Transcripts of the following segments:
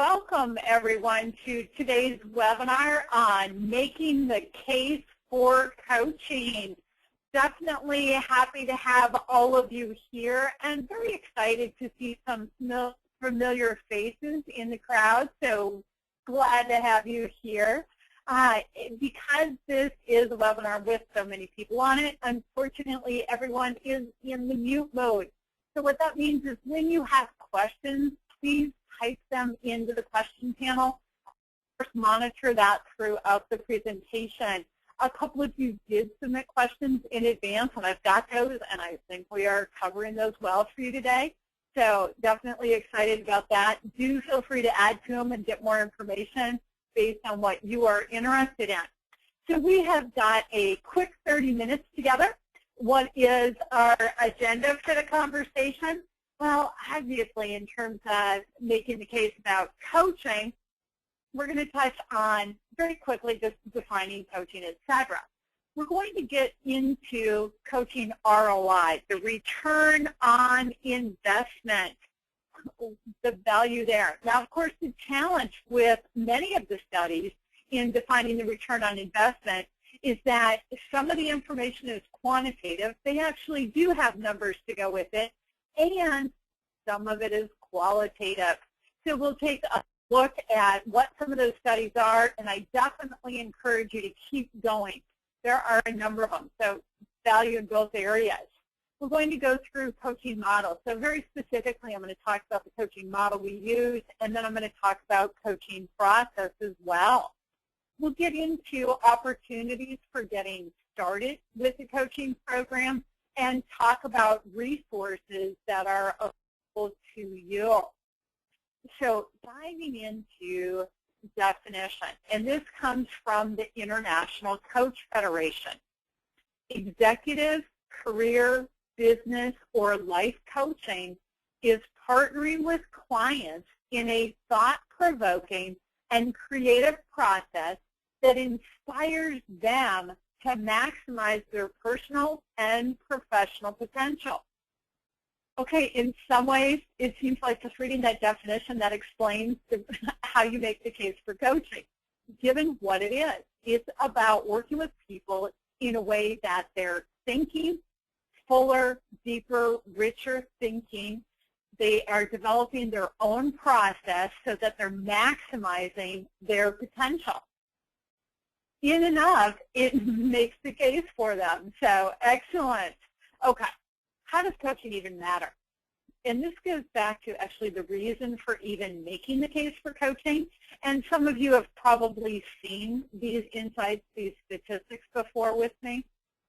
Welcome, everyone, to today's webinar on making the case for coaching. Definitely happy to have all of you here and very excited to see some familiar faces in the crowd, so glad to have you here. Because this is a webinar with so many people on it, unfortunately everyone is in the mute mode. So what that means is when you have questions, please type them into the question panel. First, monitor that throughout the presentation. A couple of you did submit questions in advance, and I've got those, and I think we are covering those well for you today. So definitely excited about that. Do feel free to add to them and get more information based on what you are interested in. So we have got a quick 30 minutes together. What is our agenda for the conversation? Well, obviously, in terms of making the case about coaching, we're going to touch on very quickly just defining coaching, etc. We're going to get into coaching ROI, the return on investment, the value there. Now, of course, the challenge with many of the studies in defining the return on investment is that some of the information is quantitative. They actually do have numbers to go with it, and some of it is qualitative. So we'll take a look at what some of those studies are, and I definitely encourage you to keep going. There are a number of them, so value in both areas. We're going to go through coaching models. So very specifically, I'm going to talk about the coaching model we use, and then I'm going to talk about coaching process as well. We'll get into opportunities for getting started with the coaching program and talk about resources that are available to you. So diving into definition, and this comes from the International Coach Federation. Executive, career, business, or life coaching is partnering with clients in a thought-provoking and creative process that inspires them to maximize their personal and professional potential. Okay, in some ways, it seems like just reading that definition, that explains how you make the case for coaching. Given what it is, it's about working with people in a way that they're thinking fuller, deeper, richer thinking. They are developing their own process so that they're maximizing their potential. In and of, it makes the case for them. So excellent. Okay, how does coaching even matter? And this goes back to actually the reason for even making the case for coaching. And some of you have probably seen these insights, these statistics before with me.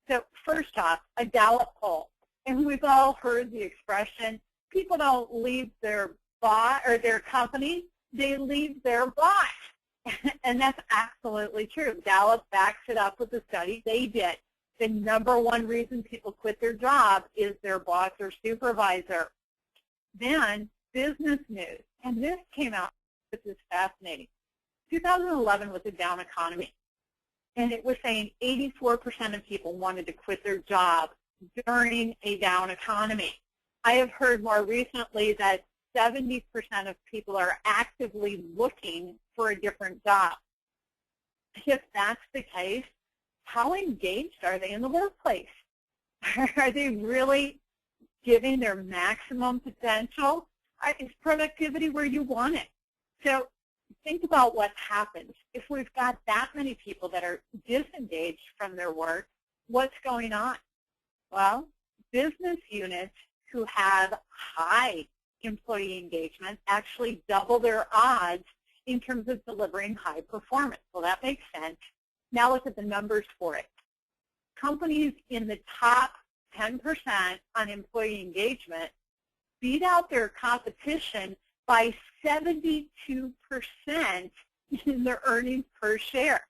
So first off, a Gallup poll. And we've all heard the expression, people don't leave their boss or their company, they leave their boss. And that's absolutely true. Gallup backs it up with the study they did. The #1 reason people quit their job is their boss or supervisor. Then business news, and this came out, this is fascinating. 2011 was a down economy, and it was saying 84% of people wanted to quit their job during a down economy. I have heard more recently that 70% of people are actively looking for a different job. If that's the case, how engaged are they in the workplace? Are they really giving their maximum potential? Is productivity where you want it? So think about what happens. If we've got that many people that are disengaged from their work, what's going on? Well, business units who have high employee engagement actually double their odds in terms of delivering high performance. Well, that makes sense. Now look at the numbers for it. Companies in the top 10% on employee engagement beat out their competition by 72% in their earnings per share.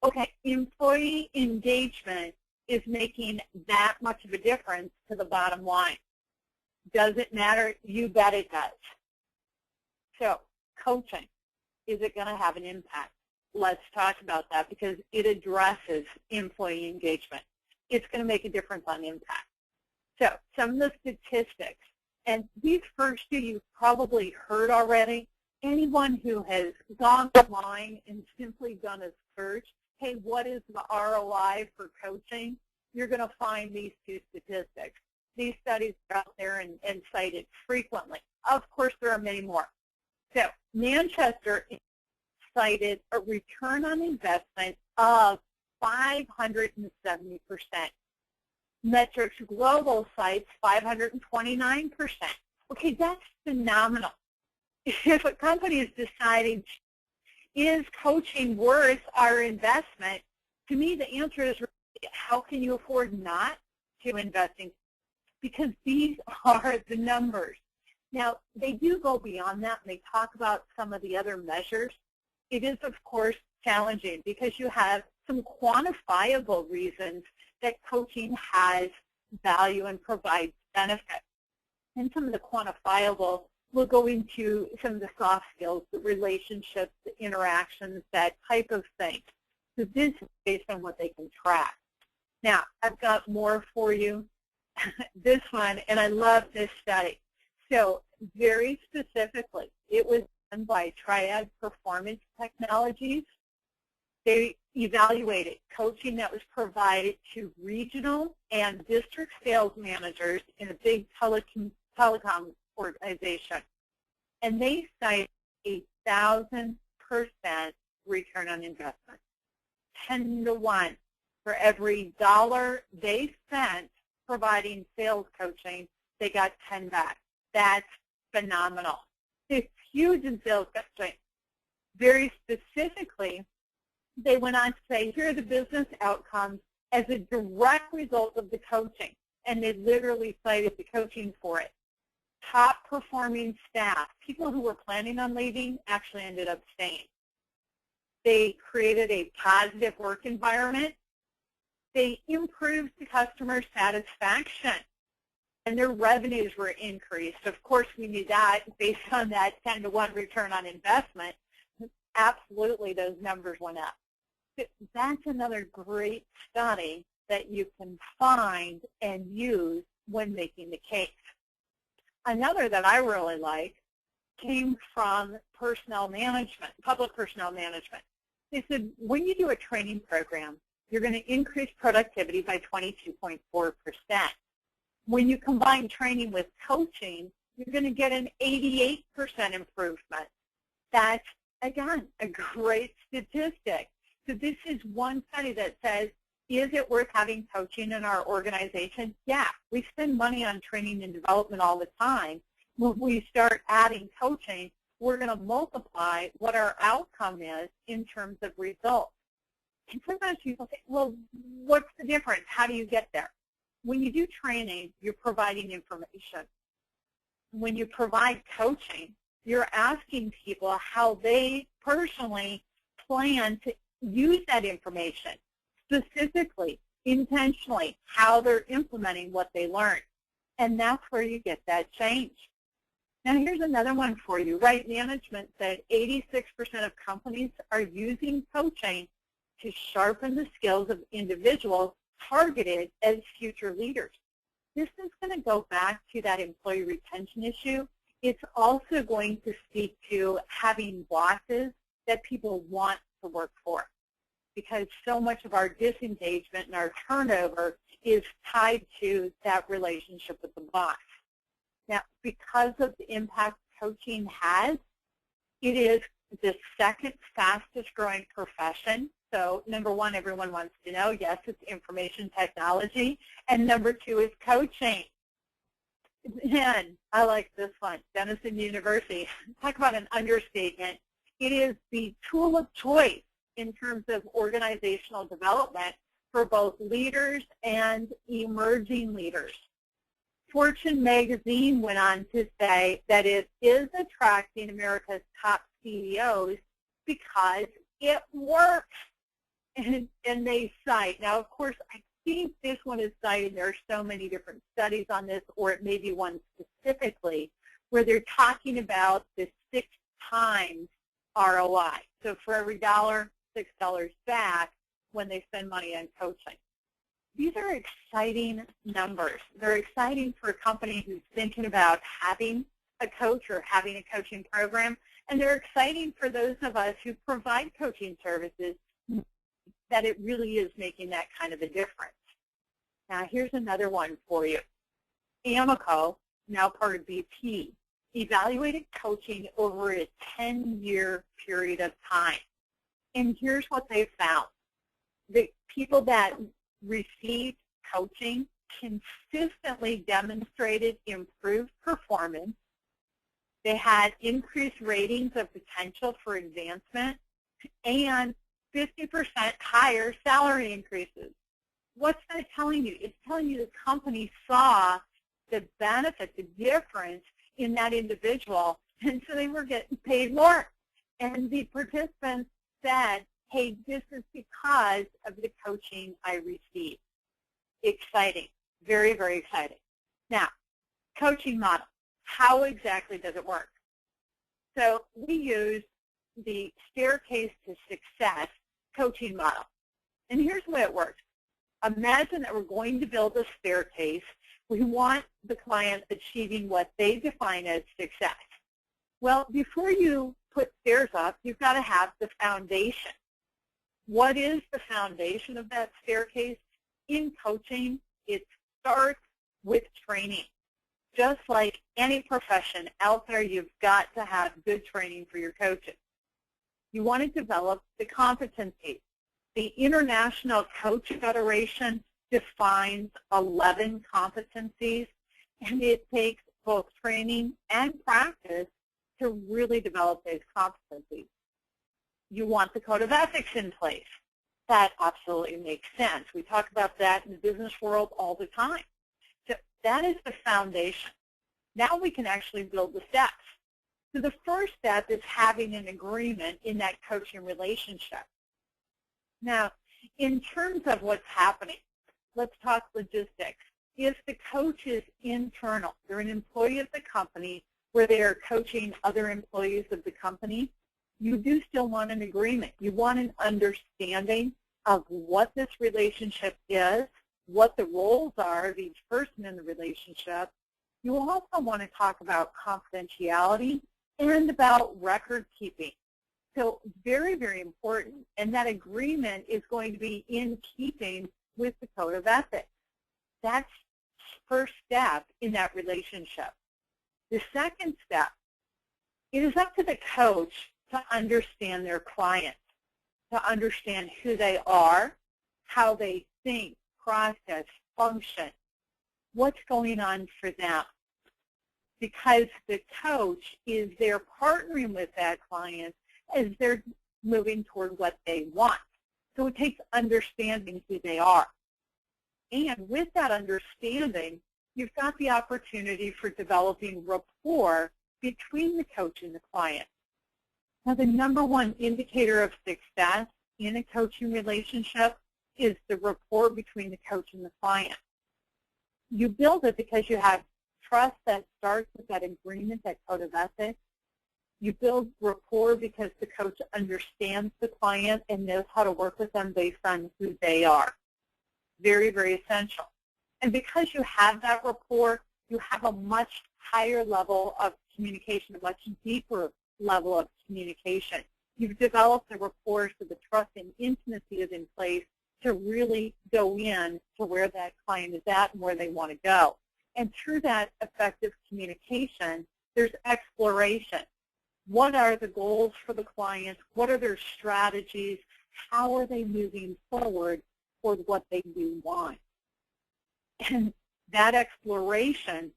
Okay, employee engagement is making that much of a difference to the bottom line. Does it matter? You bet it does. So, coaching, is it going to have an impact? Let's talk about that because it addresses employee engagement. It's going to make a difference on impact. So, some of the statistics, and these first two you've probably heard already, anyone who has gone online and simply done a search, hey, what is the ROI for coaching? You're going to find these two statistics. These studies are out there and cited frequently. Of course, there are many more. So Manchester cited a return on investment of 570%. Metrics Global cites 529%. Okay, that's phenomenal. If a company is deciding, is coaching worth our investment, to me the answer is, how can you afford not to invest in? Because these are the numbers. Now, they do go beyond that, and they talk about some of the other measures. It is, of course, challenging because you have some quantifiable reasons that coaching has value and provides benefit. And some of the quantifiable will go into some of the soft skills, the relationships, the interactions, that type of thing. So this is based on what they can track. Now, I've got more for you. This one, and I love this study. So very specifically, it was done by Triad Performance Technologies. They evaluated coaching that was provided to regional and district sales managers in a big telecom organization. And they cite 1,000% return on investment, 10 to 1. For every dollar they spent providing sales coaching, they got 10 back. That's phenomenal. It's huge in sales coaching. Very specifically, they went on to say, here are the business outcomes as a direct result of the coaching. And they literally cited the coaching for it. Top performing staff, people who were planning on leaving, actually ended up staying. They created a positive work environment. They improved the customer satisfaction, and their revenues were increased. Of course, we knew that based on that 10 to 1 return on investment. Absolutely, those numbers went up. That's another great study that you can find and use when making the case. Another that I really like came from personnel management, public personnel management. They said when you do a training program, you're going to increase productivity by 22.4%. When you combine training with coaching, you're going to get an 88% improvement. That's, again, a great statistic. So this is one study that says, is it worth having coaching in our organization? Yeah, we spend money on training and development all the time. When we start adding coaching, we're going to multiply what our outcome is in terms of results. And sometimes people say, well, what's the difference? How do you get there? When you do training, you're providing information. When you provide coaching, you're asking people how they personally plan to use that information, specifically, intentionally, how they're implementing what they learned. And that's where you get that change. Now, here's another one for you. Right Management said 86% of companies are using coaching to sharpen the skills of individuals targeted as future leaders. This is going to go back to that employee retention issue. It's also going to speak to having bosses that people want to work for, because so much of our disengagement and our turnover is tied to that relationship with the boss. Now, because of the impact coaching has, it is the second fastest growing profession. So number one, everyone wants to know, yes, it's information technology. And number two is coaching. And I like this one, Denison University. Talk about an understatement. It is the tool of choice in terms of organizational development for both leaders and emerging leaders. Fortune magazine went on to say that it is attracting America's top CEOs because it works. And they cite, now of course I think this one is cited, there are so many different studies on this, or it may be one specifically, where they're talking about the 6 times ROI. So for every dollar, $6 back when they spend money on coaching. These are exciting numbers. They're exciting for a company who's thinking about having a coach or having a coaching program, And they're exciting for those of us who provide coaching services that it really is making that kind of a difference. Now, here's another one for you. Amoco, now part of BP, evaluated coaching over a 10-year period of time. And here's what they found. The people that received coaching consistently demonstrated improved performance. They had increased ratings of potential for advancement and 50% higher salary increases. What's that telling you? It's telling you the company saw the benefit, the difference in that individual, and so they were getting paid more. And the participants said, hey, this is because of the coaching I received. Exciting. Very, very exciting. Now, coaching model. How exactly does it work? So we use the staircase to success coaching model. And here's the way it works. Imagine that we're going to build a staircase. We want the client achieving what they define as success. Well, before you put stairs up, you've got to have the foundation. What is the foundation of that staircase? In coaching, it starts with training. Just like any profession out there, you've got to have good training for your coaches. You want to develop the competencies. The International Coach Federation defines 11 competencies, and it takes both training and practice to really develop those competencies. You want the code of ethics in place. That absolutely makes sense. We talk about that in the business world all the time. So that is the foundation. Now we can actually build the steps. So the first step is having an agreement in that coaching relationship. Now, in terms of what's happening, let's talk logistics. If the coach is internal, they're an employee of the company where they are coaching other employees of the company, you do still want an agreement. You want an understanding of what this relationship is, what the roles are of each person in the relationship. You will also want to talk about confidentiality and about record keeping. So very, very important. And that agreement is going to be in keeping with the code of ethics. That's the first step in that relationship. The second step, it is up to the coach to understand their client, to understand who they are, how they think, process, function, what's going on for them. Because the coach is there partnering with that client as they're moving toward what they want. So it takes understanding who they are. And with that understanding, you've got the opportunity for developing rapport between the coach and the client. Now, the number one indicator of success in a coaching relationship is the rapport between the coach and the client. You build it because you have trust that starts with that agreement, that code of ethics. You build rapport because the coach understands the client and knows how to work with them based on who they are. Very, very essential. And because you have that rapport, you have a much higher level of communication, a much deeper level of communication. You've developed a rapport so the trust and intimacy is in place to really go in to where that client is at and where they want to go. And through that effective communication, there's exploration. What are the goals for the client? What are their strategies? How are they moving forward toward what they do want? And that exploration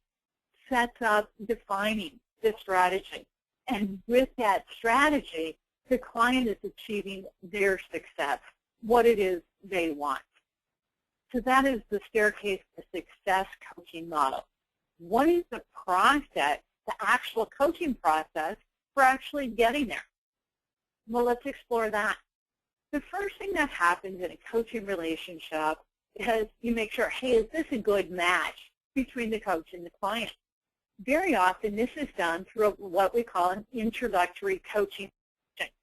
sets up defining the strategy. And with that strategy, the client is achieving their success, what it is they want. So that is the staircase to success coaching model. What is the process, the actual coaching process for actually getting there? Well, let's explore that. The first thing that happens in a coaching relationship is you make sure, hey, is this a good match between the coach and the client? Very often this is done through what we call an introductory coaching session,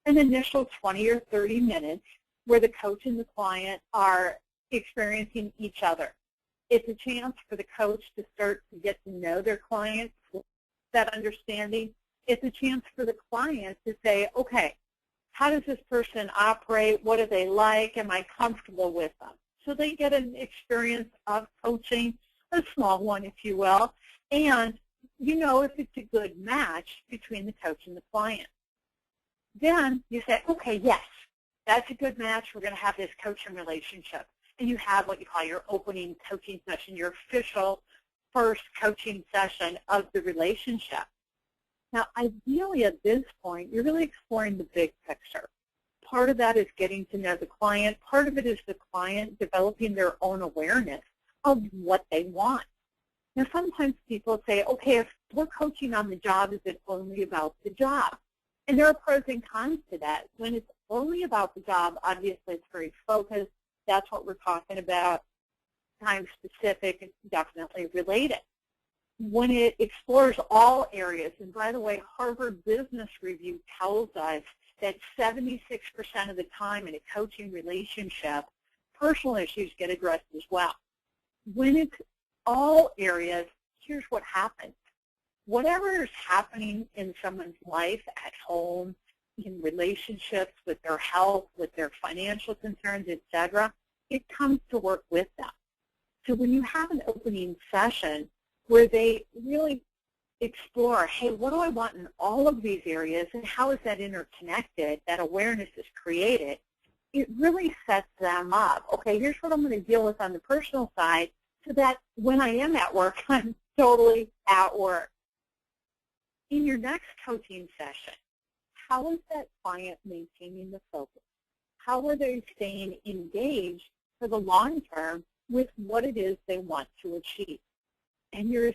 an initial 20 or 30 minutes where the coach and the client are experiencing each other. It's a chance for the coach to start to get to know their client, that understanding. It's a chance for the client to say, okay, how does this person operate? What do they like? Am I comfortable with them? So they get an experience of coaching, a small one, if you will, and you know if it's a good match between the coach and the client. Then you say, okay, yes, that's a good match. We're going to have this coaching relationship. And you have what you call your opening coaching session, your official first coaching session of the relationship. Now, ideally at this point, you're really exploring the big picture. Part of that is getting to know the client. Part of it is the client developing their own awareness of what they want. Now, sometimes people say, okay, if we're coaching on the job, is it only about the job? And there are pros and cons to that. When it's only about the job, obviously it's very focused. That's what we're talking about. Time specific, it's definitely related. When it explores all areas, and by the way, Harvard Business Review tells us that 76% of the time in a coaching relationship, personal issues get addressed as well. When it's all areas, here's what happens. Whatever is happening in someone's life at home, in relationships, with their health, with their financial concerns, etc., it comes to work with them. So when you have an opening session where they really explore, hey, what do I want in all of these areas and how is that interconnected, that awareness is created, it really sets them up. Okay, here's what I'm going to deal with on the personal side so that when I am at work, I'm totally at work. In your next coaching session, how is that client maintaining the focus? How are they staying engaged for the long term with what it is they want to achieve? And you're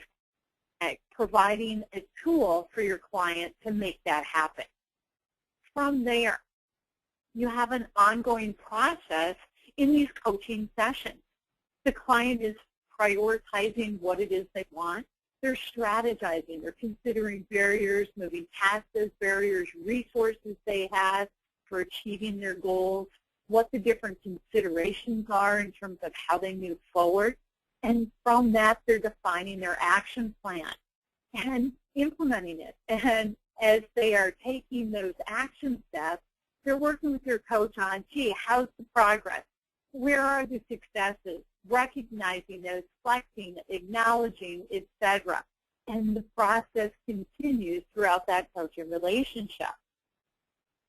providing a tool for your client to make that happen. From there, you have an ongoing process in these coaching sessions. The client is prioritizing what it is they want. They're strategizing. They're considering barriers, moving past those barriers, resources they have for achieving their goals, what the different considerations are in terms of how they move forward. And from that, they're defining their action plan and implementing it. And as they are taking those action steps, they're working with your coach on, gee, how's the progress? Where are the successes? Recognizing those, flexing, acknowledging, etc. And the process continues throughout that coaching relationship.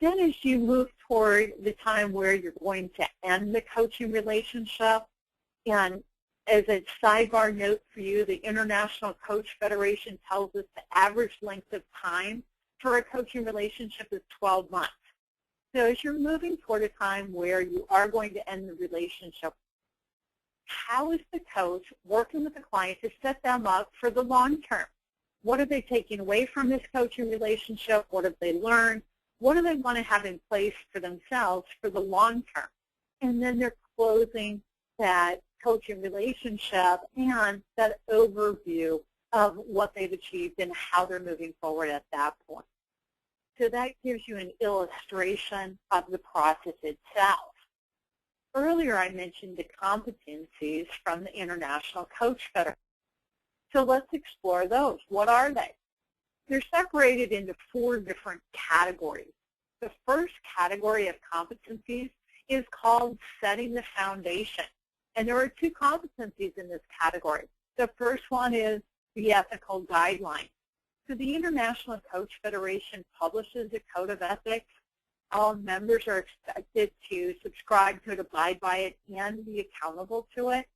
Then as you move toward the time where you're going to end the coaching relationship, and as a sidebar note for you, the International Coach Federation tells us the average length of time for a coaching relationship is 12 months. So as you're moving toward a time where you are going to end the relationship, how is the coach working with the client to set them up for the long term? What are they taking away from this coaching relationship? What have they learned? What do they want to have in place for themselves for the long term? And then they're closing that coaching relationship and that overview of what they've achieved and how they're moving forward at that point. So that gives you an illustration of the process itself. Earlier I mentioned the competencies from the International Coach Federation. So let's explore those. What are they? They're separated into 4 different categories. The first category of competencies is called setting the foundation. And there are 2 competencies in this category. The first one is the ethical guidelines. So the International Coach Federation publishes a code of ethics. All members are expected to subscribe to it, abide by it, and be accountable to it.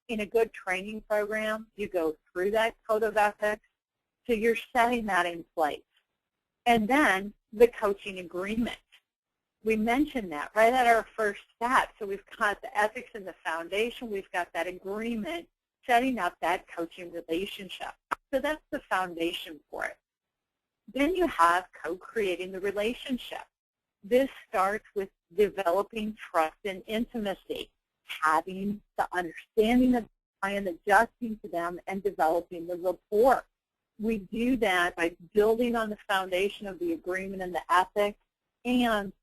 In a good training program, you go through that code of ethics. So you're setting that in place. And then the coaching agreement. We mentioned that right at our first step. So we've got the ethics and the foundation. We've got that agreement setting up that coaching relationship. So that's the foundation for it. Then you have co-creating the relationship. This starts with developing trust and intimacy, having the understanding of the client, adjusting to them, and developing the rapport. We do that by building on the foundation of the agreement and the ethics and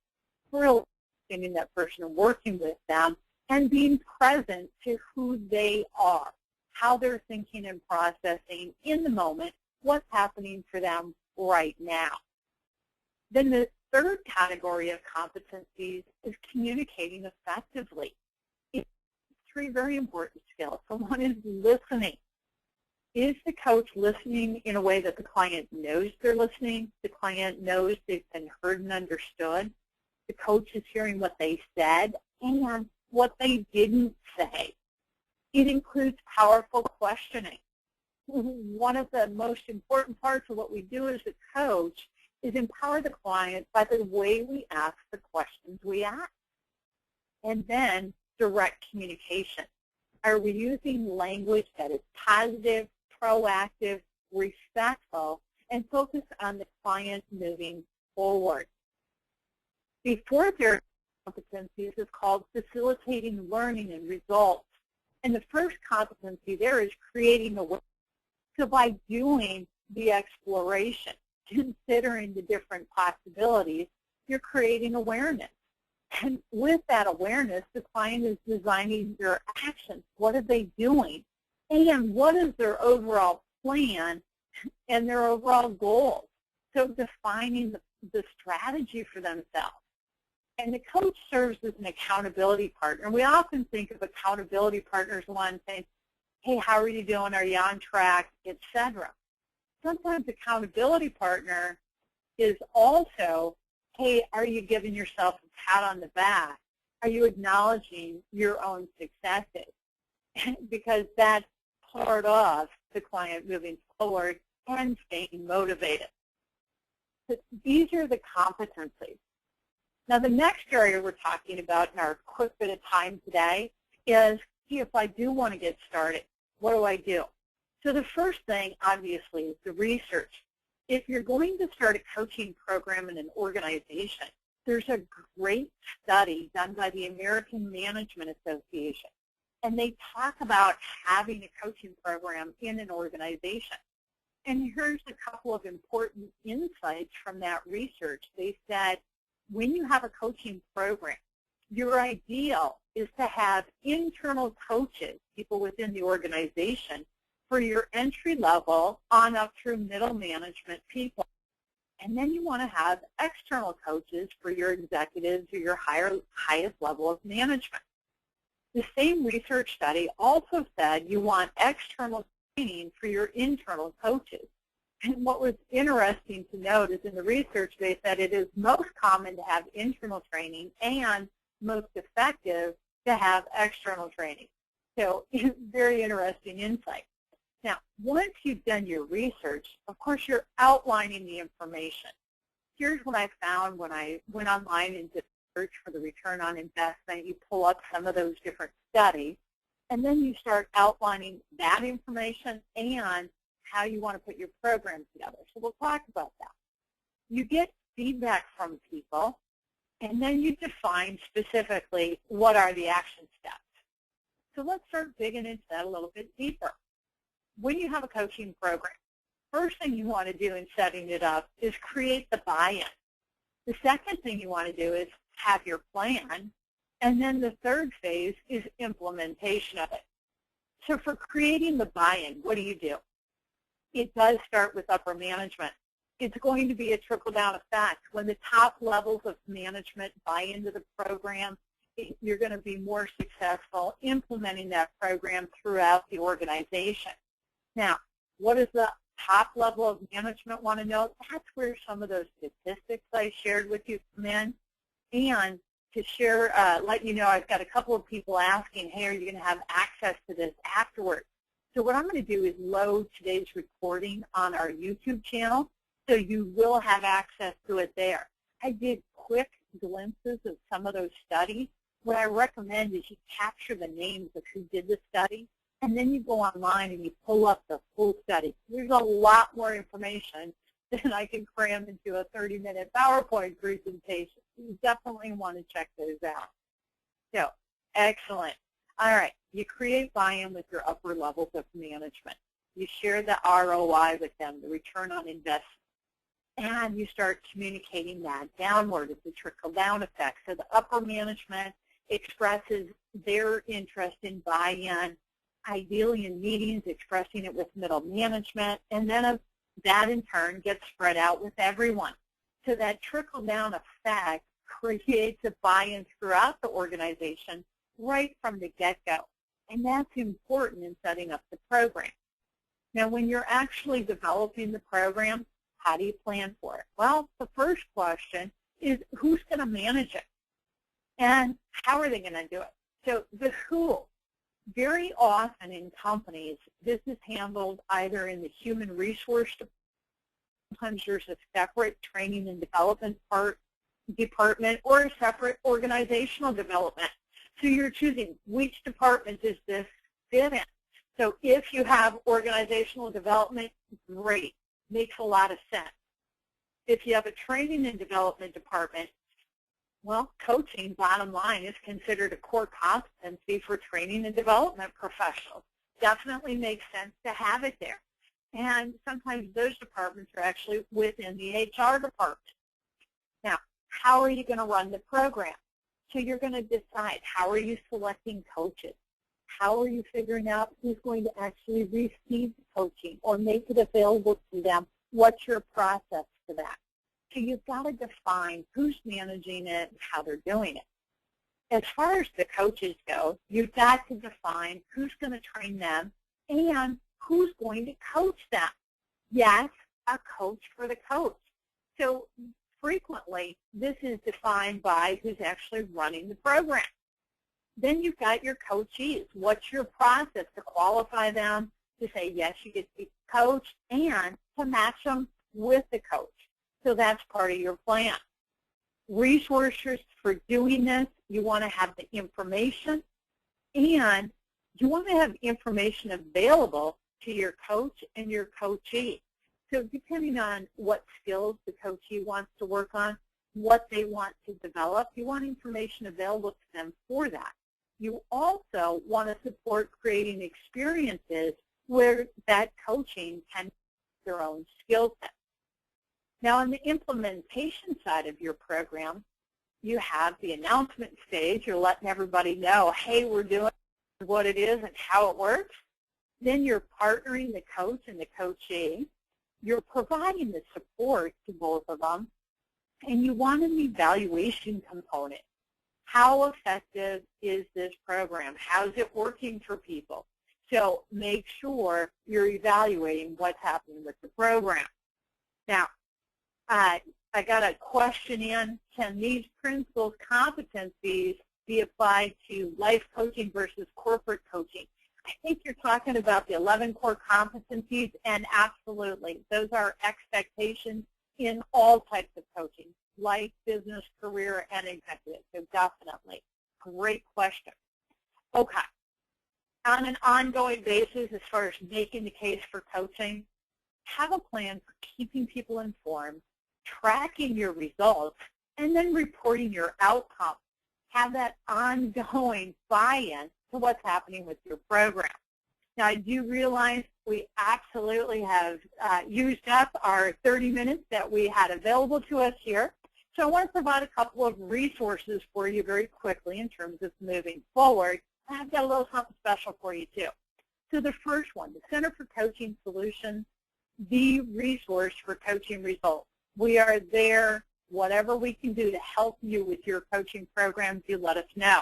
really understanding that person and working with them and being present to who they are, how they're thinking and processing in the moment, what's happening for them, right now. Then the third category of competencies is communicating effectively. It's three very important skills. So one is listening. Is the coach listening in a way that the client knows they're listening? The client knows they've been heard and understood. The coach is hearing what they said and what they didn't say. It includes powerful questioning. One of the most important parts of what we do as a coach is empower the client by the way we ask the questions we ask. And then direct communication. Are we using language that is positive, proactive, respectful, and focused on the client moving forward? The fourth area of competencies is called facilitating learning and results. And the first competency there is creating awareness. So by doing the exploration, considering the different possibilities, you're creating awareness. And with that awareness, the client is designing their actions. What are they doing? And what is their overall plan and their overall goals? So defining the strategy for themselves. And the coach serves as an accountability partner. We often think of accountability partners one saying, hey, how are you doing? Are you on track? Etc. Sometimes accountability partner is also, hey, are you giving yourself a pat on the back? Are you acknowledging your own successes? Because that's part of the client moving forward and staying motivated. But these are the competencies. Now, the next area we're talking about in our quick bit of time today is, if I do want to get started, what do I do? So the first thing, obviously, is the research. If you're going to start a coaching program in an organization, there's a great study done by the American Management Association, and they talk about having a coaching program in an organization. And here's a couple of important insights from that research. They said, when you have a coaching program, your ideal is to have internal coaches, people within the organization, for your entry level on up through middle management people. And then you want to have external coaches for your executives or your highest level of management. The same research study also said you want external training for your internal coaches. And what was interesting to note is in the research they said it is most common to have internal training and most effective to have external training. So very interesting insight. Now, once you've done your research, of course, you're outlining the information. Here's what I found when I went online and did search for the return on investment. You pull up some of those different studies, and then you start outlining that information and how you want to put your program together. So we'll talk about that. You get feedback from people, and then you define specifically what are the action steps. So let's start digging into that a little bit deeper. When you have a coaching program, first thing you want to do in setting it up is create the buy-in. The second thing you want to do is have your plan, and then the third phase is implementation of it. So for creating the buy-in, what do? It does start with upper management. It's going to be a trickle-down effect. When the top levels of management buy into the program, you're going to be more successful implementing that program throughout the organization. Now, what does the top level of management want to know? That's where some of those statistics I shared with you come in. And to share, let you know, I've got a couple of people asking, hey, are you going to have access to this afterwards? So what I'm going to do is load today's recording on our YouTube channel, so you will have access to it there. I did quick glimpses of some of those studies. What I recommend is you capture the names of who did the study, and then you go online and you pull up the full study. There's a lot more information than I can cram into a 30-minute PowerPoint presentation. You definitely want to check those out. So, excellent. All right, you create buy-in with your upper levels of management. You share the ROI with them, the return on investment, and you start communicating that downward. It's a trickle-down effect. So the upper management expresses their interest in buy-in, ideally in meetings, expressing it with middle management, and then that in turn gets spread out with everyone. So that trickle-down effect creates a buy-in throughout the organization right from the get-go. And that's important in setting up the program. Now, when you're actually developing the program, how do you plan for it? Well, the first question is who's going to manage it? And how are they going to do it? So the who, very often in companies, this is handled either in the human resource department. Sometimes there's a separate training and development department or a separate organizational development. So you're choosing which department does this fit in. So if you have organizational development, great, makes a lot of sense. If you have a training and development department, well, coaching, bottom line, is considered a core competency for training and development professionals. Definitely makes sense to have it there. And sometimes those departments are actually within the HR department. Now, how are you going to run the program? So you're going to decide, how are you selecting coaches? How are you figuring out who's going to actually receive the coaching or make it available to them? What's your process for that? So you've got to define who's managing it and how they're doing it. As far as the coaches go, you've got to define who's going to train them and who's going to coach them. Yes, a coach for the coach. So frequently, this is defined by who's actually running the program. Then you've got your coachees. What's your process to qualify them, to say, yes, you get to be coached, and to match them with the coach? So that's part of your plan. Resources for doing this, you want to have the information, and you want to have information available to your coach and your coachee. So depending on what skills the coachee wants to work on, what they want to develop, you want information available to them for that. You also want to support creating experiences where that coaching can their own skill set. Now, on the implementation side of your program, you have the announcement stage. You're letting everybody know, hey, we're doing what it is and how it works. Then you're partnering the coach and the coachee. You're providing the support to both of them. And you want an evaluation component. How effective is this program? How's it working for people? So make sure you're evaluating what's happening with the program. Now, I got a question in, can these principles, competencies be applied to life coaching versus corporate coaching? I think you're talking about the 11 core competencies, and absolutely, those are expectations in all types of coaching, life, business, career, and executive. So definitely, great question. Okay, on an ongoing basis, as far as making the case for coaching, have a plan for keeping people informed, tracking your results, and then reporting your outcomes. Have that ongoing buy-in to what's happening with your program. Now, I do realize we absolutely have used up our 30 minutes that we had available to us here. So I want to provide a couple of resources for you very quickly in terms of moving forward. I've got a little something special for you, too. So the first one, the Center for Coaching Solutions, the resource for coaching results. We are there, whatever we can do to help you with your coaching programs, you let us know.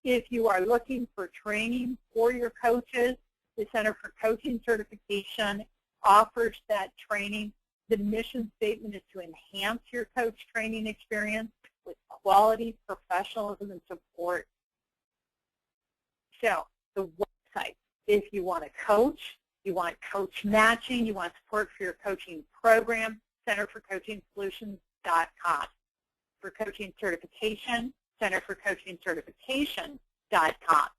If you are looking for training for your coaches, the Center for Coaching Certification offers that training. The mission statement is to enhance your coach training experience with quality, professionalism, and support. So the website, if you want to coach, you want coach matching, you want support for your coaching program, centerforcoachingsolutions.com. For coaching certification, centerforcoachingcertification.com.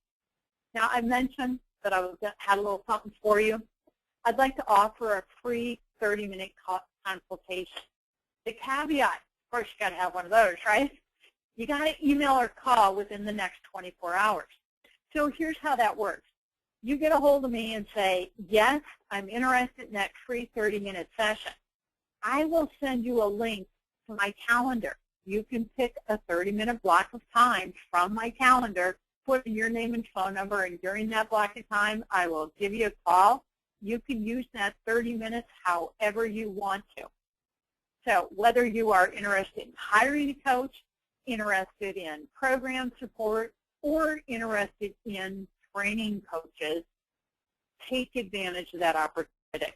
Now, I mentioned that I had a little something for you. I'd like to offer a free 30-minute consultation. The caveat, of course, you got to have one of those, right? You got to email or call within the next 24 hours. So here's how that works. You get a hold of me and say, yes, I'm interested in that free 30-minute session. I will send you a link to my calendar. You can pick a 30-minute block of time from my calendar, put in your name and phone number, and during that block of time, I will give you a call. You can use that 30 minutes however you want to. So whether you are interested in hiring a coach, interested in program support, or interested in training coaches, take advantage of that opportunity.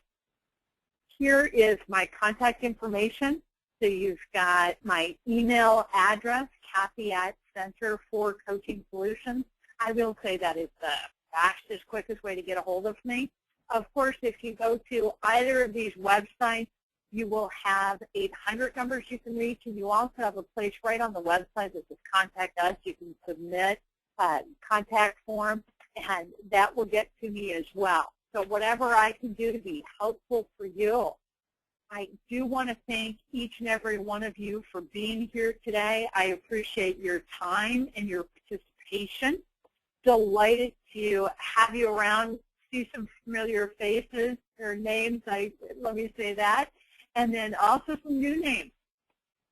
Here is my contact information. So you've got my email address, Kathy at Center for Coaching Solutions. I will say that is the fastest, quickest way to get a hold of me. Of course, if you go to either of these websites, you will have 800 numbers you can reach, and you also have a place right on the website that says Contact Us. You can submit a contact form, and that will get to me as well. So whatever I can do to be helpful for you. I do want to thank each and every one of you for being here today. I appreciate your time and your participation. Delighted to have you around, see some familiar faces or names, let me say that, and then also some new names.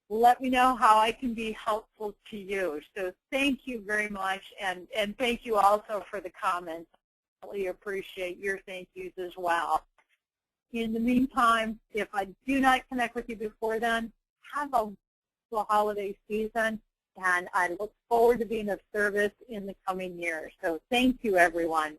Let me know how I can be helpful to you. So thank you very much, and thank you also for the comments. I really appreciate your thank yous as well. In the meantime, if I do not connect with you before then, have a wonderful holiday season, and I look forward to being of service in the coming years. So thank you, everyone.